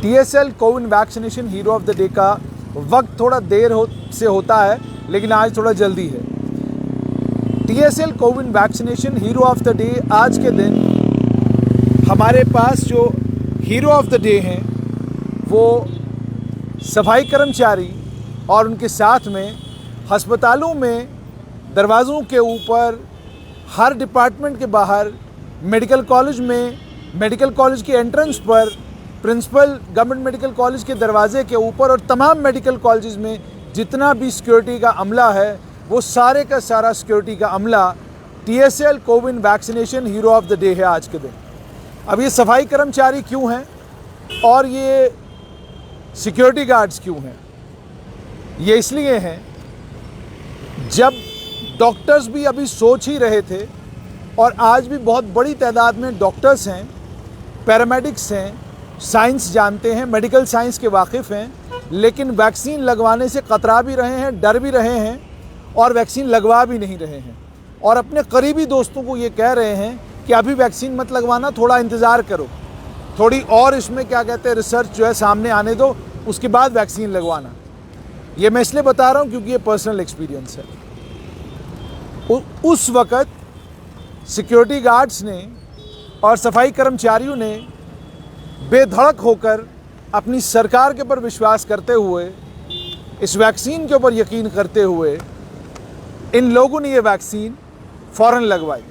TSL Covid vaccination hero of the day का वक्त थोड़ा देर से होता है, लेकिन आज थोड़ा जल्दी है। TSL Covid vaccination hero of the day, आज के दिन हमारे पास जो हीरो ऑफ द डे हैं वो सफाई कर्मचारी और उनके साथ में अस्पतालों में दरवाज़ों के ऊपर, हर डिपार्टमेंट के बाहर, मेडिकल कॉलेज में, मेडिकल कॉलेज के एंट्रेंस पर, प्रिंसिपल गवर्नमेंट मेडिकल कॉलेज के दरवाजे के ऊपर और तमाम मेडिकल कॉलेज में जितना भी सिक्योरिटी का अमला है वो सारे का सारा सिक्योरिटी का अमला TSL Covid vaccination hero of the day है आज के दिन। अब ये सफाई कर्मचारी क्यों हैं और ये सिक्योरिटी गार्ड्स क्यों हैं? ये इसलिए हैं, जब डॉक्टर्स भी अभी सोच ही रहे थे और आज भी बहुत बड़ी तादाद में डॉक्टर्स हैं, पैरामेडिक्स हैं, साइंस जानते हैं, मेडिकल साइंस के वाकिफ़ हैं, लेकिन वैक्सीन लगवाने से कतरा भी रहे हैं, डर भी रहे हैं और वैक्सीन लगवा भी नहीं रहे हैं और अपने करीबी दोस्तों को ये कह रहे हैं कि अभी वैक्सीन मत लगवाना, थोड़ा इंतज़ार करो, थोड़ी और इसमें क्या कहते हैं रिसर्च जो है सामने आने दो, उसके बाद वैक्सीन लगवाना। ये मैं इसलिए बता रहा हूँ क्योंकि ये पर्सनल एक्सपीरियंस है। उस वक़्त सिक्योरिटी गार्ड्स ने और सफाई कर्मचारियों ने बेधड़क होकर अपनी सरकार के ऊपर विश्वास करते हुए, इस वैक्सीन के ऊपर यकीन करते हुए, इन लोगों ने ये वैक्सीन फ़ौरन लगवाई।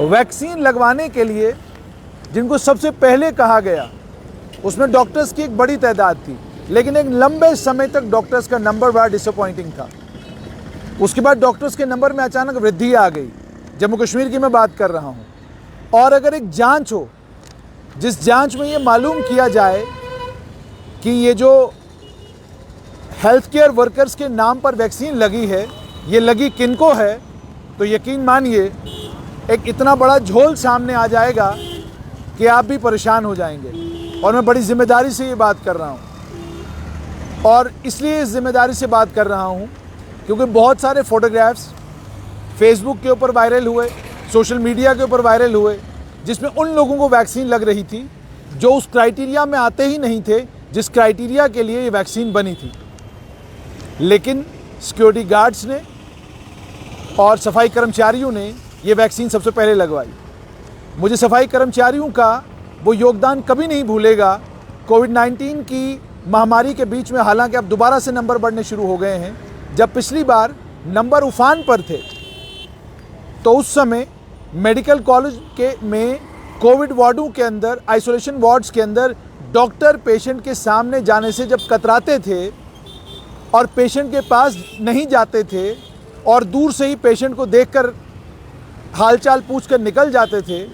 वैक्सीन लगवाने के लिए जिनको सबसे पहले कहा गया उसमें डॉक्टर्स की एक बड़ी तादाद थी, लेकिन एक लंबे समय तक डॉक्टर्स का नंबर बड़ा डिसअपॉइंटिंग था। उसके बाद डॉक्टर्स के नंबर में अचानक वृद्धि आ गई। जम्मू कश्मीर की मैं बात कर रहा हूँ। और अगर एक जांच हो, जिस जांच में ये मालूम किया जाए कि ये जो हेल्थ केयर वर्कर्स के नाम पर वैक्सीन लगी है, ये लगी किनको है, तो यकीन मानिए एक इतना बड़ा झोल सामने आ जाएगा कि आप भी परेशान हो जाएंगे। और मैं बड़ी ज़िम्मेदारी से ये बात कर रहा हूँ और इसलिए इस ज़िम्मेदारी से बात कर रहा हूँ क्योंकि बहुत सारे फ़ोटोग्राफ्स फेसबुक के ऊपर वायरल हुए, सोशल मीडिया के ऊपर वायरल हुए, जिसमें उन लोगों को वैक्सीन लग रही थी जो उस क्राइटेरिया में आते ही नहीं थे जिस क्राइटेरिया के लिए ये वैक्सीन बनी थी। लेकिन सिक्योरिटी गार्ड्स ने और सफाई कर्मचारियों ने ये वैक्सीन सबसे पहले लगवाई। मुझे सफाई कर्मचारियों का वो योगदान कभी नहीं भूलेगा। कोविड-19 की महामारी के बीच में, हालांकि अब दोबारा से नंबर बढ़ने शुरू हो गए हैं, जब पिछली बार नंबर उफान पर थे तो उस समय मेडिकल कॉलेज में कोविड वार्डों के अंदर, आइसोलेशन वार्ड्स के अंदर डॉक्टर पेशेंट के सामने जाने से जब कतराते थे और पेशेंट के पास नहीं जाते थे और दूर से ही पेशेंट को देखकर हालचाल पूछकर निकल जाते थे,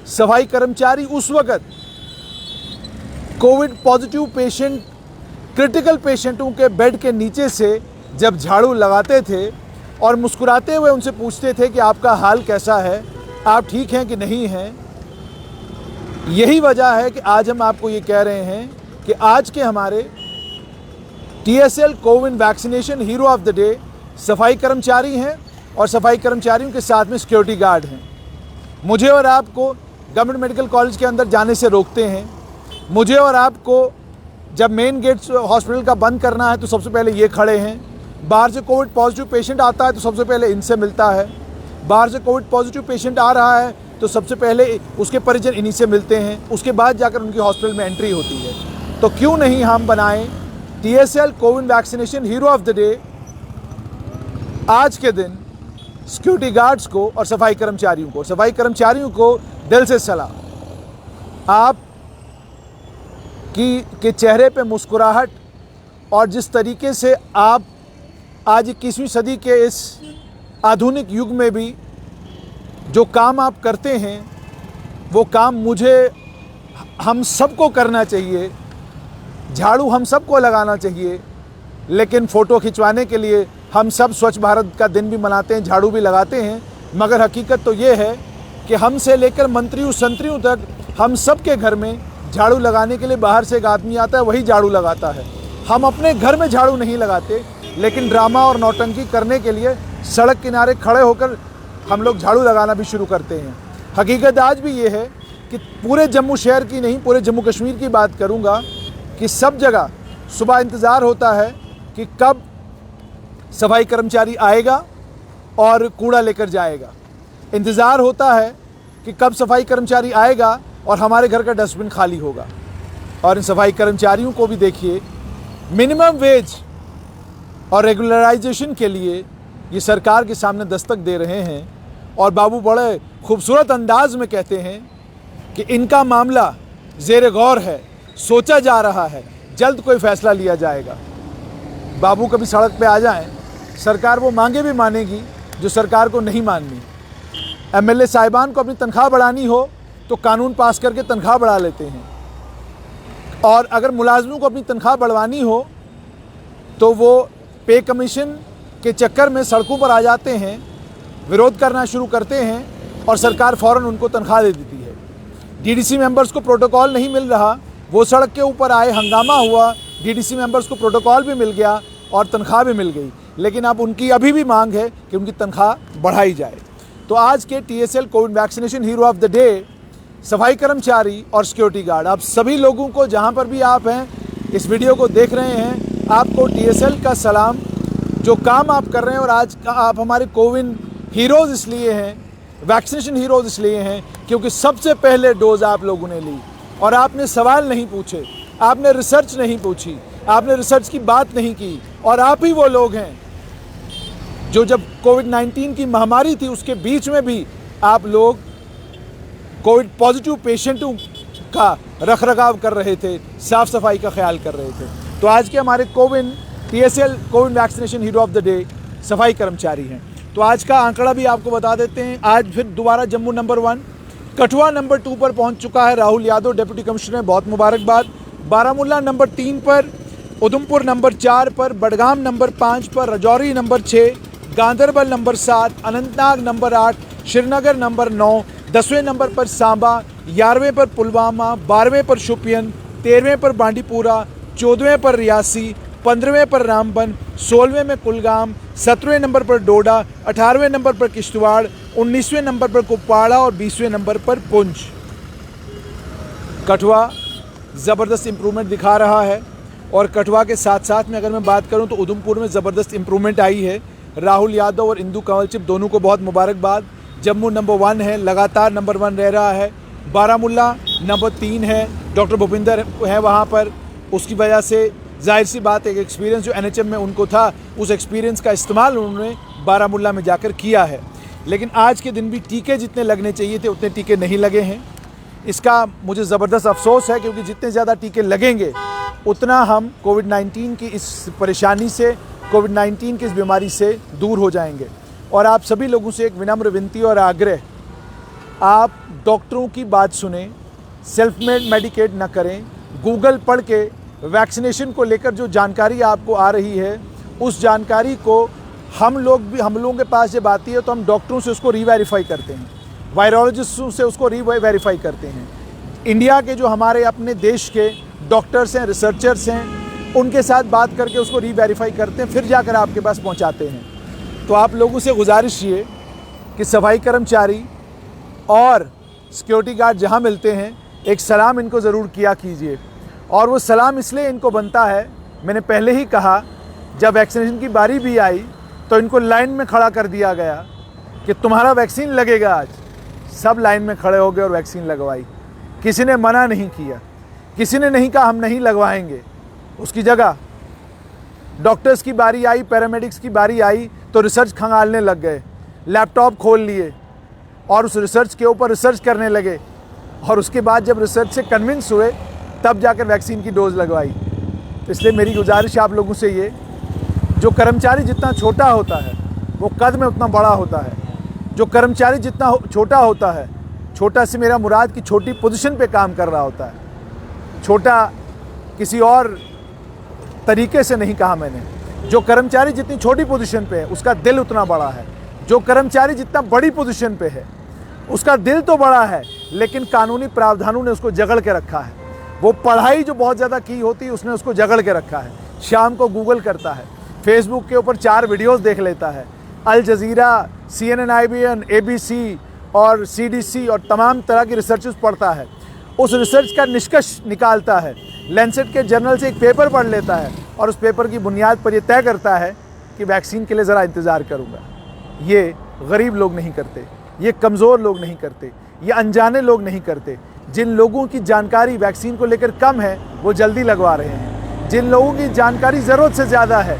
सफाई कर्मचारी उस वक़्त कोविड पॉजिटिव पेशेंट, क्रिटिकल पेशेंटों के बेड के नीचे से जब झाड़ू लगाते थे और मुस्कुराते हुए उनसे पूछते थे कि आपका हाल कैसा है, आप ठीक हैं कि नहीं हैं। यही वजह है कि आज हम आपको ये कह रहे हैं कि आज के हमारे TSL Covid vaccination hero of the day सफाई कर्मचारी हैं और सफाई कर्मचारियों के साथ में सिक्योरिटी गार्ड हैं। मुझे और आपको गवर्नमेंट मेडिकल कॉलेज के अंदर जाने से रोकते हैं। मुझे और आपको जब मेन गेट हॉस्पिटल का बंद करना है तो सबसे पहले ये खड़े हैं। बाहर से कोविड पॉजिटिव पेशेंट आता है तो सबसे पहले इनसे मिलता है। बाहर से कोविड पॉजिटिव पेशेंट आ रहा है तो सबसे पहले उसके परिजन इन्हीं से मिलते हैं, उसके बाद जाकर उनकी हॉस्पिटल में एंट्री होती है। तो क्यों नहीं हम बनाएं TSL Covid vaccination hero of the day आज के दिन सिक्योरिटी गार्ड्स को और सफाई कर्मचारियों को। सफाई कर्मचारियों को दिल से सलाह, आप के चेहरे पे मुस्कुराहट और जिस तरीके से आप आज 21वीं सदी के इस आधुनिक युग में भी जो काम आप करते हैं वो काम हम सबको करना चाहिए। झाड़ू हम सबको लगाना चाहिए, लेकिन फ़ोटो खिंचवाने के लिए हम सब स्वच्छ भारत का दिन भी मनाते हैं, झाड़ू भी लगाते हैं, मगर हकीकत तो ये है कि हमसे लेकर मंत्रियों संतरियों तक हम सब के घर में झाड़ू लगाने के लिए बाहर से एक आदमी आता है, वही झाड़ू लगाता है। हम अपने घर में झाड़ू नहीं लगाते, लेकिन ड्रामा और नौटंकी करने के लिए सड़क किनारे खड़े होकर हम लोग झाड़ू लगाना भी शुरू करते हैं। हकीकत आज भी ये है कि पूरे जम्मू शहर की नहीं, पूरे जम्मू कश्मीर की बात करूंगा कि सब जगह सुबह इंतज़ार होता है कि कब सफाई कर्मचारी आएगा और कूड़ा लेकर जाएगा। इंतज़ार होता है कि कब सफाई कर्मचारी आएगा और हमारे घर का डस्टबिन खाली होगा। और इन सफाई कर्मचारियों को भी देखिए, मिनिमम वेज और रेगुलराइजेशन के लिए ये सरकार के सामने दस्तक दे रहे हैं। और बाबू बड़े खूबसूरत अंदाज में कहते हैं कि इनका मामला ज़ेर गौर है, सोचा जा रहा है, जल्द कोई फैसला लिया जाएगा। बाबू कभी सड़क पे आ जाएं, सरकार वो मांगे भी मानेगी जो सरकार को नहीं माननी। एमएलए साहिबान को अपनी तनख्वाह बढ़ानी हो तो कानून पास करके तनख्वाह बढ़ा लेते हैं, और अगर मुलाजमों को अपनी तनख्वाह बढ़वानी हो तो वो पे कमीशन के चक्कर में सड़कों पर आ जाते हैं, विरोध करना शुरू करते हैं और सरकार फ़ौरन उनको तनख्वाह दे देती है। डीडीसी मेंबर्स को प्रोटोकॉल नहीं मिल रहा, वो सड़क के ऊपर आए, हंगामा हुआ, डीडीसी मेंबर्स को प्रोटोकॉल भी मिल गया और तनख्वाह भी मिल गई, लेकिन अब उनकी अभी भी मांग है कि उनकी तनख्वाह बढ़ाई जाए। तो आज के TSL Covid vaccination hero of the day सफाई कर्मचारी और सिक्योरिटी गार्ड, आप सभी लोगों को जहां पर भी आप हैं, इस वीडियो को देख रहे हैं, आपको टीएसएल का सलाम। जो काम आप कर रहे हैं, और आज आप हमारे कोविड हीरोज़ इसलिए हैं, वैक्सीनेशन हीरोज़ इसलिए हैं क्योंकि सबसे पहले डोज आप लोगों ने ली और आपने सवाल नहीं पूछे, आपने रिसर्च नहीं पूछी, आपने रिसर्च की बात नहीं की। और आप ही वो लोग हैं जो जब कोविड-19 की महामारी थी उसके बीच में भी आप लोग कोविड पॉजिटिव पेशेंटों का रखरखाव कर रहे थे, साफ सफाई का ख्याल कर रहे थे। तो आज के हमारे TSL Covid vaccination hero of the day सफाई कर्मचारी हैं। तो आज का आंकड़ा भी आपको बता देते हैं। आज फिर दोबारा जम्मू नंबर 1, कठुआ नंबर 2 पर पहुंच चुका है राहुल यादव डिप्टी कमिश्नर, बहुत मुबारकबाद। बारामूला नंबर 3 पर, उधमपुर नंबर 4 पर, बडगाम नंबर 5 पर, Rajouri number 6, Ganderbal number 7, Anantnag number 8, Srinagar number 9, 10वें नंबर पर सांबा, 11वें पर पुलवामा, 12वें पर शोपियन, 13वें पर बांडीपुरा, 14वें पर रियासी, 15वें पर रामबन, 16वें में कुलगाम, 17वें नंबर पर डोडा, 18वें नंबर पर किश्तवाड़, 19वें नंबर पर कुपवाड़ा और 20वें नंबर पर पुंछ। कठुआ ज़बरदस्त इम्प्रूवमेंट दिखा रहा है। और कठुआ के साथ साथ में अगर मैं बात करूं तो उधमपुर में ज़बरदस्त इम्प्रूवमेंट आई है। राहुल यादव और इंदू कंवलचिप दोनों को बहुत मुबारकबाद। जम्मू नंबर 1 है, लगातार नंबर 1 रह रहा है। बारामूला नंबर 3 है, डॉक्टर भूपिंदर है वहाँ पर, उसकी वजह से जाहिर सी बात है, एक एक्सपीरियंस जो एनएचएम में उनको था, उस एक्सपीरियंस का इस्तेमाल उन्होंने बारामूला में जाकर किया है। लेकिन आज के दिन भी टीके जितने लगने चाहिए थे उतने टीके नहीं लगे हैं। इसका मुझे ज़बरदस्त अफसोस है, क्योंकि जितने ज़्यादा टीके लगेंगे उतना हम कोविड-19 की इस परेशानी से, कोविड-19 की इस बीमारी से दूर हो जाएंगे। और आप सभी लोगों से एक विनम्र विनती और आग्रह, आप डॉक्टरों की बात सुने, सेल्फ मेडिकेट ना करें। गूगल पढ़ के वैक्सीनेशन को लेकर जो जानकारी आपको आ रही है, उस जानकारी को हम लोगों के पास जब आती है तो हम डॉक्टरों से उसको रीवेरीफाई करते हैं, वायरोलॉजिस्टों से उसको रीवेरीफाई करते हैं। इंडिया के जो हमारे अपने देश के डॉक्टर्स हैं, रिसर्चर्स हैं, उनके साथ बात करके उसको रीवेरीफाई करते हैं, फिर जाकर आपके पास पहुंचाते हैं। तो आप लोगों से गुजारिश ये कि सफाई कर्मचारी और सिक्योरिटी गार्ड जहां मिलते हैं, एक सलाम इनको ज़रूर किया कीजिए। और वो सलाम इसलिए इनको बनता है, मैंने पहले ही कहा, जब वैक्सीनेशन की बारी भी आई तो इनको लाइन में खड़ा कर दिया गया कि तुम्हारा वैक्सीन लगेगा आज। सब लाइन में खड़े हो गए और वैक्सीन लगवाई। किसी ने मना नहीं किया, किसी ने नहीं कहा हम नहीं लगवाएंगे। उसकी जगह डॉक्टर्स की बारी आई, पैरामेडिक्स की बारी आई तो रिसर्च खंगालने लग गए, लैपटॉप खोल लिए और उस रिसर्च के ऊपर रिसर्च करने लगे। और उसके बाद जब रिसर्च से कन्विंस हुए तब जाकर वैक्सीन की डोज लगवाई। तो इसलिए मेरी गुजारिश आप लोगों से ये, जो कर्मचारी जितना छोटा होता है वो कद में उतना बड़ा होता है। जो कर्मचारी जितना छोटा होता है, छोटा से मेरा मुराद की छोटी पोजीशन पे काम कर रहा होता है, छोटा किसी और तरीके से नहीं कहा मैंने। जो कर्मचारी जितनी छोटी पोजीशन पे है उसका दिल उतना बड़ा है। जो कर्मचारी जितना बड़ी पोजीशन पे है उसका दिल तो बड़ा है, लेकिन कानूनी प्रावधानों ने उसको जकड़ के रखा है। वो पढ़ाई जो बहुत ज़्यादा की होती है उसने उसको जकड़ के रखा है। शाम को गूगल करता है, फेसबुक के ऊपर 4 वीडियोस देख लेता है, Al Jazeera, CNN, IBN, ABC और CDC और तमाम तरह की रिसर्चेस पढ़ता है, उस रिसर्च का निष्कर्ष निकालता है, लैंसेट के जर्नल से एक पेपर पढ़ लेता है और उस पेपर की बुनियाद पर यह तय करता है कि वैक्सीन के लिए ज़रा इंतज़ार करूँगा। ये गरीब लोग नहीं करते, ये कमज़ोर लोग नहीं करते, ये अनजाने लोग नहीं करते। जिन लोगों की जानकारी वैक्सीन को लेकर कम है वो जल्दी लगवा रहे हैं, जिन लोगों की जानकारी ज़रूरत से ज़्यादा है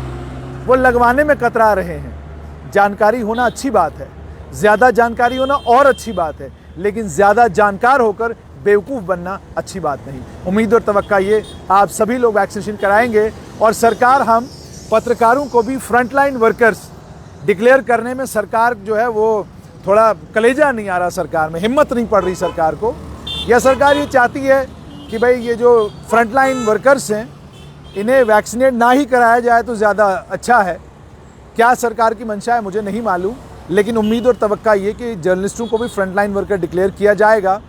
वो लगवाने में कतरा रहे हैं। जानकारी होना अच्छी बात है, ज़्यादा जानकारी होना और अच्छी बात है, लेकिन ज़्यादा जानकार होकर बेवकूफ़ बनना अच्छी बात नहीं। उम्मीद और तवक्का ये आप सभी लोग वैक्सीनेशन कराएंगे और सरकार, हम पत्रकारों को भी फ्रंटलाइन वर्कर्स डिक्लेयर करने में सरकार जो है वो थोड़ा कलेजा नहीं आ रहा, सरकार में हिम्मत नहीं पड़ रही सरकार को। यह सरकार ये चाहती है कि भाई ये जो फ्रंटलाइन वर्कर्स हैं इन्हें वैक्सीनेट ना ही कराया जाए तो ज़्यादा अच्छा है। क्या सरकार की मंशा है मुझे नहीं मालूम, लेकिन उम्मीद और तवक्का ये कि जर्नलिस्टों को भी फ्रंटलाइन वर्कर डिक्लेयर किया जाएगा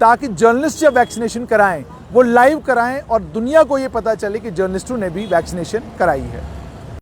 ताकि जर्नलिस्ट जब वैक्सीनेशन कराएं वो लाइव कराएं और दुनिया को ये पता चले कि जर्नलिस्टों ने भी वैक्सीनेशन कराई है।